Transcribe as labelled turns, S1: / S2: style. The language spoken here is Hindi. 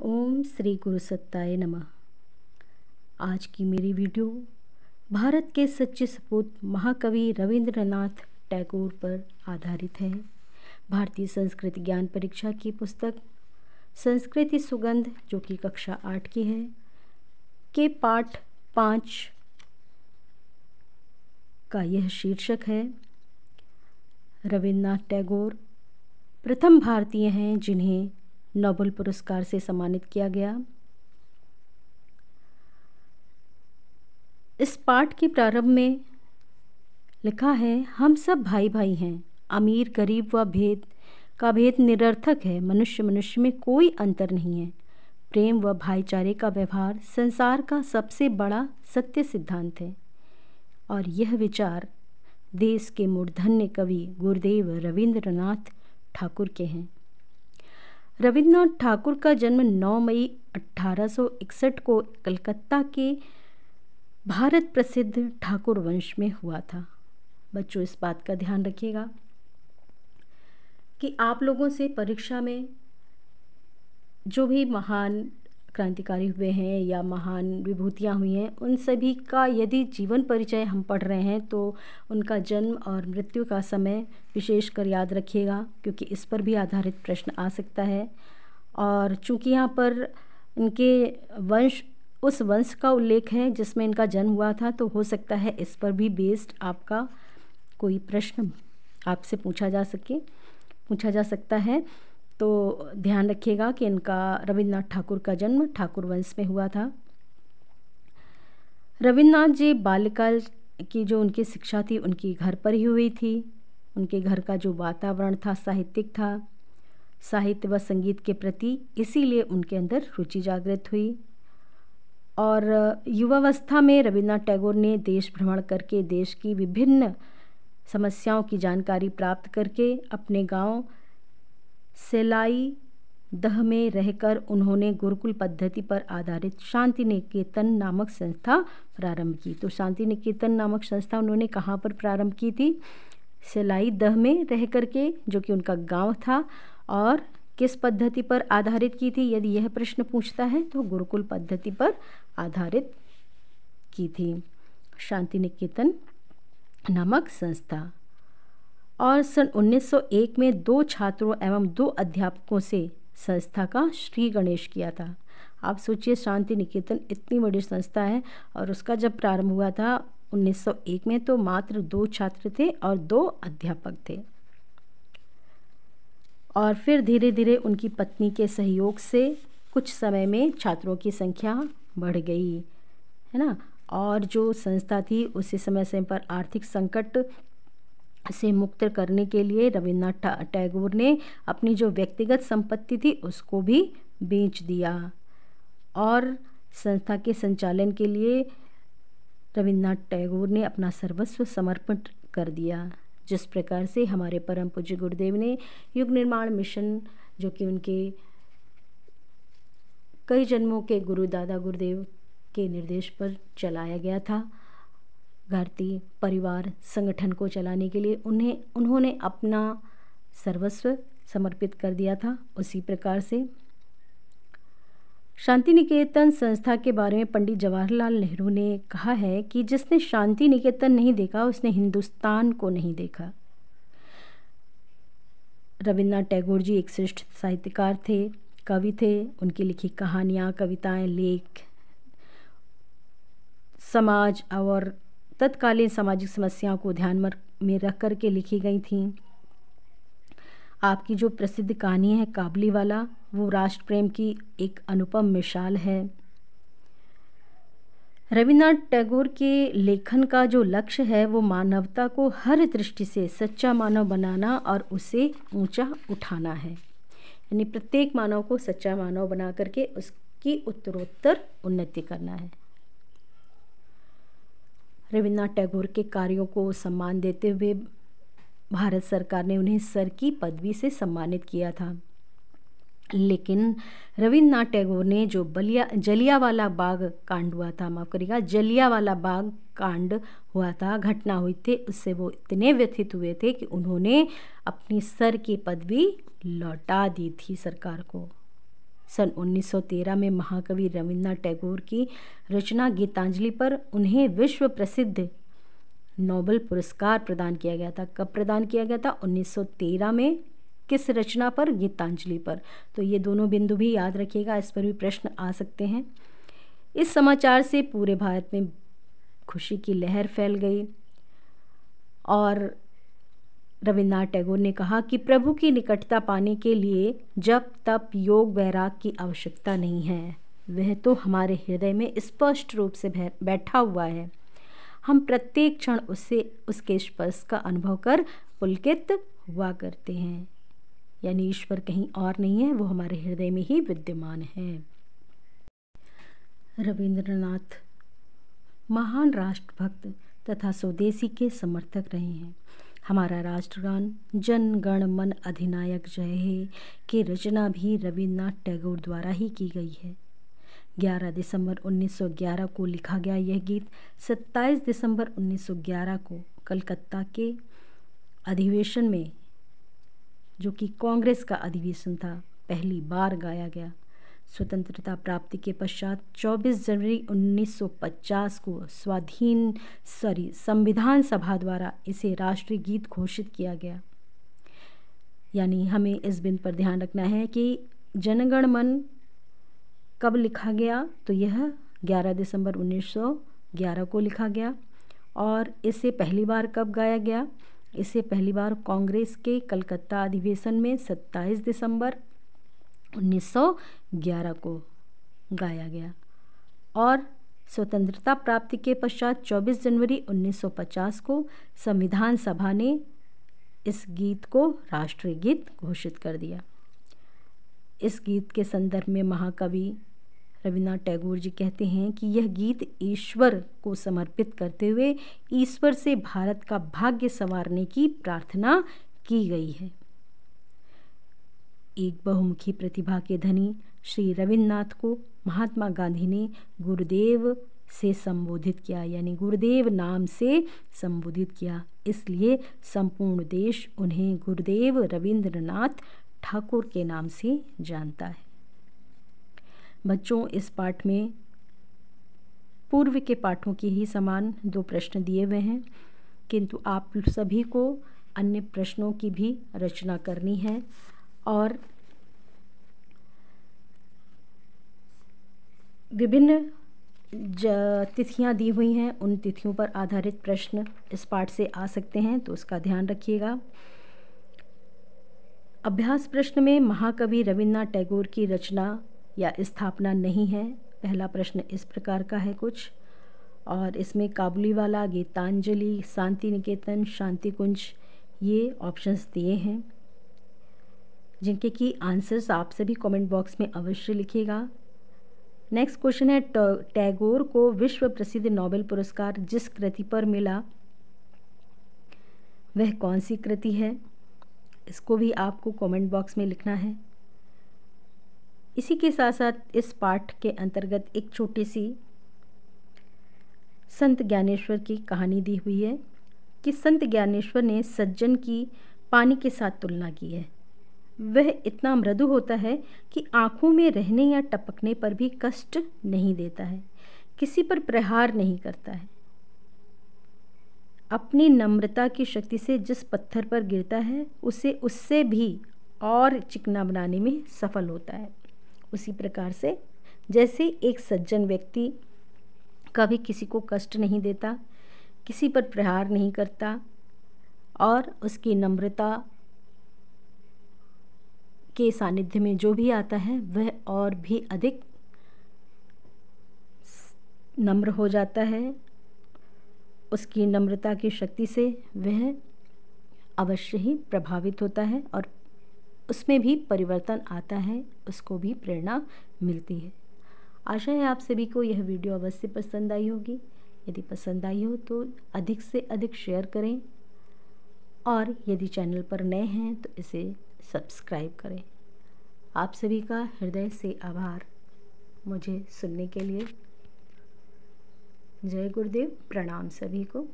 S1: ओम श्री गुरु सत्ताय नमः। आज की मेरी वीडियो भारत के सच्चे सपूत महाकवि रविंद्रनाथ टैगोर पर आधारित है। भारतीय संस्कृत ज्ञान परीक्षा की पुस्तक संस्कृति सुगंध, जो कि कक्षा 8 की है, के पाठ 5 का यह शीर्षक है। रविन्द्रनाथ टैगोर प्रथम भारतीय हैं जिन्हें नोबेल पुरस्कार से सम्मानित किया गया। इस पाठ के प्रारंभ में लिखा है, हम सब भाई भाई हैं। अमीर गरीब व भेद निरर्थक है। मनुष्य मनुष्य में कोई अंतर नहीं है। प्रेम व भाईचारे का व्यवहार संसार का सबसे बड़ा सत्य सिद्धांत है। और यह विचार देश के मूर्धन्य कवि गुरुदेव रविंद्रनाथ ठाकुर के हैं। रविन्द्रनाथ ठाकुर का जन्म 9 मई 1861 को कलकत्ता के भारत प्रसिद्ध ठाकुर वंश में हुआ था। बच्चों, इस बात का ध्यान रखिएगा कि आप लोगों से परीक्षा में जो भी महान क्रांतिकारी हुए हैं या महान विभूतियाँ हुई हैं, उन सभी का यदि जीवन परिचय हम पढ़ रहे हैं तो उनका जन्म और मृत्यु का समय विशेषकर याद रखिएगा, क्योंकि इस पर भी आधारित प्रश्न आ सकता है। और चूंकि यहाँ पर इनके उस वंश का उल्लेख है जिसमें इनका जन्म हुआ था, तो हो सकता है इस पर भी बेस्ड आपका कोई प्रश्न आपसे पूछा जा सकता है। तो ध्यान रखिएगा कि इनका रविन्द्रनाथ ठाकुर का जन्म ठाकुर वंश में हुआ था। रविन्द्रनाथ जी बाल्यकाल की जो उनकी शिक्षा थी उनकी घर पर ही हुई थी। उनके घर का जो वातावरण था साहित्यिक था, साहित्य व संगीत के प्रति, इसीलिए उनके अंदर रुचि जागृत हुई। और युवावस्था में रविन्द्रनाथ टैगोर ने देश भ्रमण करके देश की विभिन्न समस्याओं की जानकारी प्राप्त करके अपने गांव सेलाई दह में रहकर उन्होंने गुरुकुल पद्धति पर आधारित शांति निकेतन नामक संस्था प्रारंभ की। तो शांति निकेतन नामक संस्था उन्होंने कहाँ पर प्रारंभ की थी? सेलाई दह में रह करके, जो कि उनका गांव था। और किस पद्धति पर आधारित की थी? यदि यह प्रश्न पूछता है तो गुरुकुल पद्धति पर आधारित की थी शांति निकेतन नामक संस्था। और सन 1901 में 2 छात्रों एवं 2 अध्यापकों से संस्था का श्री गणेश किया था। आप सोचिए, शांति निकेतन इतनी बड़ी संस्था है और उसका जब प्रारंभ हुआ था 1901 में, तो मात्र 2 छात्र थे और 2 अध्यापक थे। और फिर धीरे धीरे उनकी पत्नी के सहयोग से कुछ समय में छात्रों की संख्या बढ़ गई, है ना। और जो संस्था थी उसी समय पर आर्थिक संकट से मुक्त करने के लिए रविन्द्रनाथ टैगोर ने अपनी जो व्यक्तिगत संपत्ति थी उसको भी बेच दिया और संस्था के संचालन के लिए रविन्द्रनाथ टैगोर ने अपना सर्वस्व समर्पित कर दिया। जिस प्रकार से हमारे परम पूज्य गुरुदेव ने युग निर्माण मिशन, जो कि उनके कई जन्मों के गुरु दादा गुरुदेव के निर्देश पर चलाया गया था, भारतीय परिवार संगठन को चलाने के लिए उन्होंने अपना सर्वस्व समर्पित कर दिया था। उसी प्रकार से शांति निकेतन संस्था के बारे में पंडित जवाहरलाल नेहरू ने कहा है कि जिसने शांति निकेतन नहीं देखा उसने हिंदुस्तान को नहीं देखा। रविन्द्रनाथ टैगोर जी एक श्रेष्ठ साहित्यकार थे, कवि थे। उनकी लिखी कहानियाँ, कविताएं, लेख समाज और तत्कालीन सामाजिक समस्याओं को ध्यान में रख कर के लिखी गई थीं। आपकी जो प्रसिद्ध कहानी है काबुलीवाला, वो राष्ट्र प्रेम की एक अनुपम मिसाल है। रविन्द्रनाथ टैगोर के लेखन का जो लक्ष्य है वो मानवता को हर दृष्टि से सच्चा मानव बनाना और उसे ऊंचा उठाना है। यानी प्रत्येक मानव को सच्चा मानव बना करके उसकी उत्तरोत्तर उन्नति करना है। रविन्द्रनाथ टैगोर के कार्यों को सम्मान देते हुए भारत सरकार ने उन्हें सर की पदवी से सम्मानित किया था। लेकिन रविन्द्रनाथ टैगोर ने जो जलियांवाला बाग कांड हुआ था, माफ़ करिएगा, जलियांवाला बाग कांड हुआ था, घटना हुई थी, उससे वो इतने व्यथित हुए थे कि उन्होंने अपनी सर की पदवी लौटा दी थी सरकार को। सन 1913 में महाकवि रविन्द्रनाथ टैगोर की रचना गीतांजलि पर उन्हें विश्व प्रसिद्ध नोबेल पुरस्कार प्रदान किया गया था। कब प्रदान किया गया था? 1913 में। किस रचना पर? गीतांजलि पर। तो ये दोनों बिंदु भी याद रखिएगा, इस पर भी प्रश्न आ सकते हैं। इस समाचार से पूरे भारत में खुशी की लहर फैल गई और रविन्द्रनाथ टैगोर ने कहा कि प्रभु की निकटता पाने के लिए जप तप योग वैराग की आवश्यकता नहीं है, वह तो हमारे हृदय में स्पष्ट रूप से बैठा हुआ है। हम प्रत्येक क्षण उसके स्पर्श का अनुभव कर पुलकित हुआ करते हैं। यानी ईश्वर कहीं और नहीं है, वो हमारे हृदय में ही विद्यमान है। रविंद्रनाथ महान राष्ट्रभक्त तथा स्वदेशी के समर्थक रहे हैं। हमारा राष्ट्रगान जन गण मन अधिनायक जय हे की रचना भी रविन्द्रनाथ टैगोर द्वारा ही की गई है। 11 दिसंबर 1911 को लिखा गया यह गीत 27 दिसंबर 1911 को कलकत्ता के अधिवेशन में, जो कि कांग्रेस का अधिवेशन था, पहली बार गाया गया। स्वतंत्रता प्राप्ति के पश्चात 24 जनवरी 1950 को संविधान सभा द्वारा इसे राष्ट्रीय गीत घोषित किया गया। यानी हमें इस बिंदु पर ध्यान रखना है कि जनगण मन कब लिखा गया, तो यह 11 दिसंबर 1911 को लिखा गया। और इसे पहली बार कब गाया गया? इसे पहली बार कांग्रेस के कलकत्ता अधिवेशन में 27 दिसंबर 1911 को गाया गया। और स्वतंत्रता प्राप्ति के पश्चात 24 जनवरी 1950 को संविधान सभा ने इस गीत को राष्ट्रीय गीत घोषित कर दिया। इस गीत के संदर्भ में महाकवि रविन्द्रनाथ टैगोर जी कहते हैं कि यह गीत ईश्वर को समर्पित करते हुए ईश्वर से भारत का भाग्य संवारने की प्रार्थना की गई है। एक बहुमुखी प्रतिभा के धनी श्री रविन्द्रनाथ को महात्मा गांधी ने गुरुदेव से संबोधित किया, यानी गुरुदेव नाम से संबोधित किया। इसलिए संपूर्ण देश उन्हें गुरुदेव रविन्द्रनाथ ठाकुर के नाम से जानता है। बच्चों, इस पाठ में पूर्व के पाठों के ही समान 2 प्रश्न दिए हुए हैं, किंतु आप सभी को अन्य प्रश्नों की भी रचना करनी है और विभिन्न तिथियां दी हुई हैं, उन तिथियों पर आधारित प्रश्न इस पाठ से आ सकते हैं, तो उसका ध्यान रखिएगा। अभ्यास प्रश्न में महाकवि रविन्द्रनाथ टैगोर की रचना या स्थापना नहीं है। पहला प्रश्न इस प्रकार का है कुछ, और इसमें काबुलीवाला, गीतांजलि, शांति निकेतन, शांति कुंज, ये ऑप्शंस दिए हैं, जिनके की आंसर्स आप सभी कमेंट बॉक्स में अवश्य लिखिएगा। नेक्स्ट क्वेश्चन है, टैगोर को विश्व प्रसिद्ध नोबेल पुरस्कार जिस कृति पर मिला वह कौन सी कृति है? इसको भी आपको कमेंट बॉक्स में लिखना है। इसी के साथ साथ इस पाठ के अंतर्गत एक छोटी सी संत ज्ञानेश्वर की कहानी दी हुई है कि संत ज्ञानेश्वर ने सज्जन की पानी के साथ तुलना की है। वह इतना मृदु होता है कि आँखों में रहने या टपकने पर भी कष्ट नहीं देता है, किसी पर प्रहार नहीं करता है। अपनी नम्रता की शक्ति से जिस पत्थर पर गिरता है उसे उससे भी और चिकना बनाने में सफल होता है। उसी प्रकार से जैसे एक सज्जन व्यक्ति कभी किसी को कष्ट नहीं देता, किसी पर प्रहार नहीं करता और उसकी नम्रता के सानिध्य में जो भी आता है वह और भी अधिक नम्र हो जाता है। उसकी नम्रता की शक्ति से वह अवश्य ही प्रभावित होता है और उसमें भी परिवर्तन आता है, उसको भी प्रेरणा मिलती है। आशा है आप सभी को यह वीडियो अवश्य पसंद आई होगी। यदि पसंद आई हो तो अधिक से अधिक शेयर करें और यदि चैनल पर नए हैं तो इसे सब्सक्राइब करें। आप सभी का हृदय से आभार मुझे सुनने के लिए। जय गुरुदेव, प्रणाम सभी को।